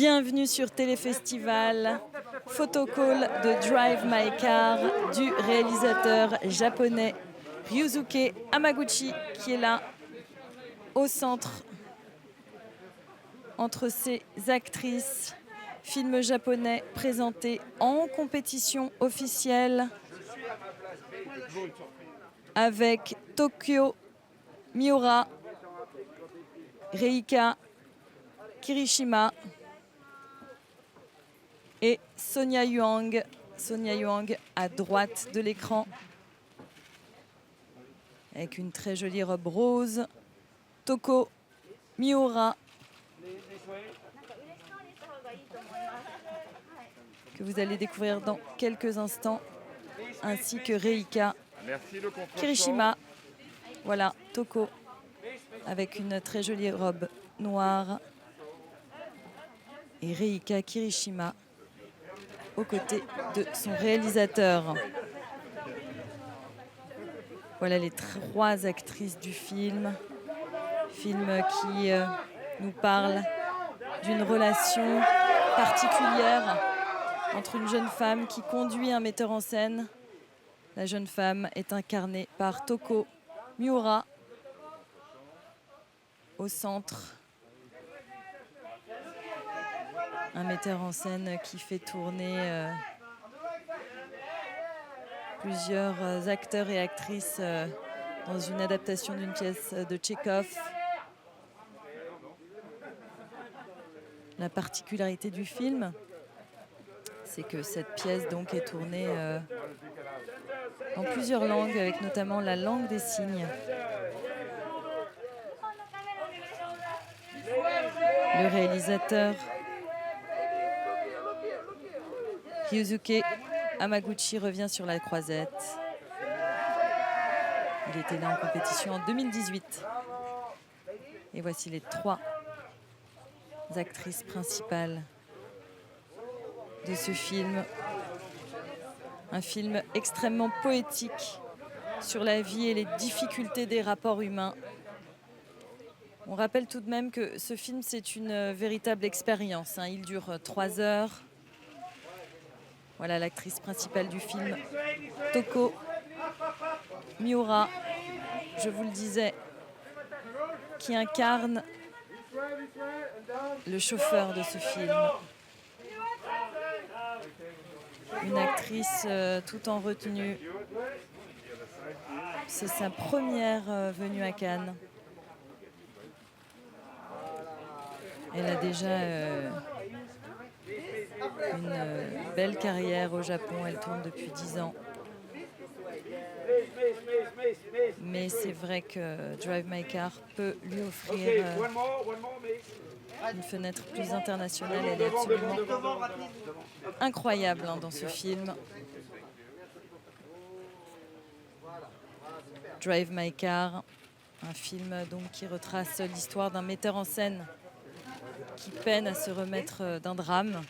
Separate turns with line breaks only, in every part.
Bienvenue sur Téléfestival, photocall de Drive My Car du réalisateur japonais Ryusuke Hamaguchi qui est là au centre entre ses actrices. Film japonais présenté en compétition officielle avec Tokyo Miura, Reika Kirishima et Sonia Huang. Sonia Huang à droite de l'écran avec une très jolie robe rose. Toko Miura que vous allez découvrir dans quelques instants, ainsi que Reika Kirishima. Voilà, Toko avec une très jolie robe noire et Reika Kirishima aux côtés de son réalisateur. Voilà les trois actrices du film. Film qui nous parle d'une relation particulière entre une jeune femme qui conduit un metteur en scène. La jeune femme est incarnée par Toko Miura au centre. Un metteur en scène qui fait tourner plusieurs acteurs et actrices dans une adaptation d'une pièce de Tchekhov. La particularité du film, c'est que cette pièce donc est tournée en plusieurs langues, avec notamment la langue des signes. Le réalisateur Ryusuke Hamaguchi revient sur la croisette. Il était là en compétition en 2018. Et voici les trois actrices principales de ce film. Un film extrêmement poétique sur la vie et les difficultés des rapports humains. On rappelle tout de même que ce film, c'est une véritable expérience. Il dure 3 heures. Voilà l'actrice principale du film, Toko Miura, je vous le disais, qui incarne le chauffeur de ce film. Une actrice tout en retenue. C'est sa première venue à Cannes. Elle a déjà une belle carrière au Japon. Elle tourne depuis 10 ans. Mais c'est vrai que Drive My Car peut lui offrir une fenêtre plus internationale. Elle est absolument incroyable dans ce film. Drive My Car, un film donc qui retrace l'histoire d'un metteur en scène qui peine à se remettre d'un drame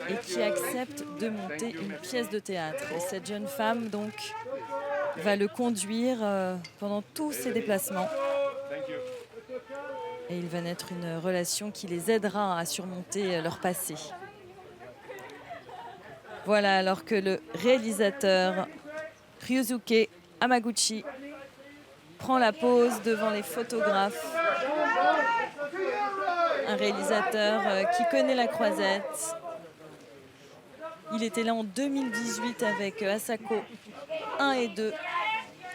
et qui accepte de monter une pièce de théâtre. Et cette jeune femme donc va le conduire pendant tous ses déplacements. Et il va naître une relation qui les aidera à surmonter leur passé. Voilà, alors que le réalisateur Ryusuke Hamaguchi prend la pose devant les photographes. Un réalisateur qui connaît la croisette. Il était là en 2018 avec Asako 1 et 2,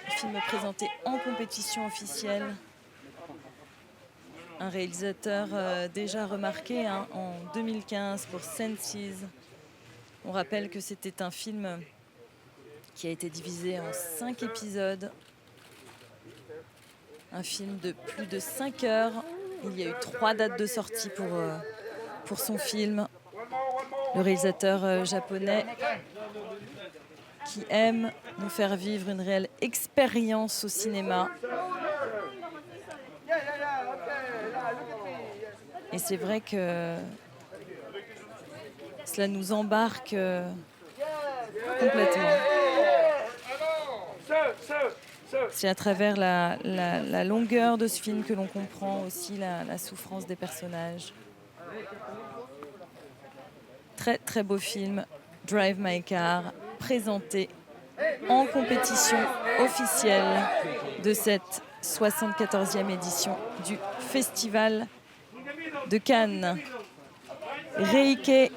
film présenté en compétition officielle. Un réalisateur déjà remarqué en 2015 pour Senses. On rappelle que c'était un film qui a été divisé en 5 épisodes. Un film de plus de 5 heures. Il y a eu 3 dates de sortie pour son film. Le réalisateur japonais qui aime nous faire vivre une réelle expérience au cinéma. Et c'est vrai que cela nous embarque complètement. C'est à travers la longueur de ce film que l'on comprend aussi la souffrance des personnages. Très très beau film, Drive My Car, présenté en compétition officielle de cette 74e édition du Festival de Cannes. Reike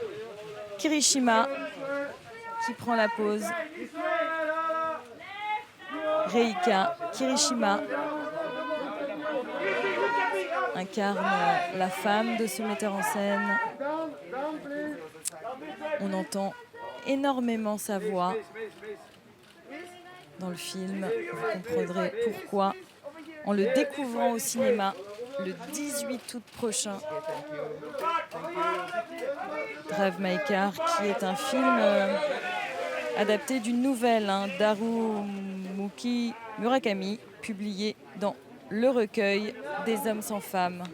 Kirishima qui prend la pose. Reika Kirishima incarne la femme de ce metteur en scène. On entend énormément sa voix dans le film. Vous comprendrez pourquoi en le découvrant au cinéma le 18 août prochain. Drive My Car, qui est un film adapté d'une nouvelle d'Haruki Murakami, publiée dans Le Recueil des Hommes sans femmes.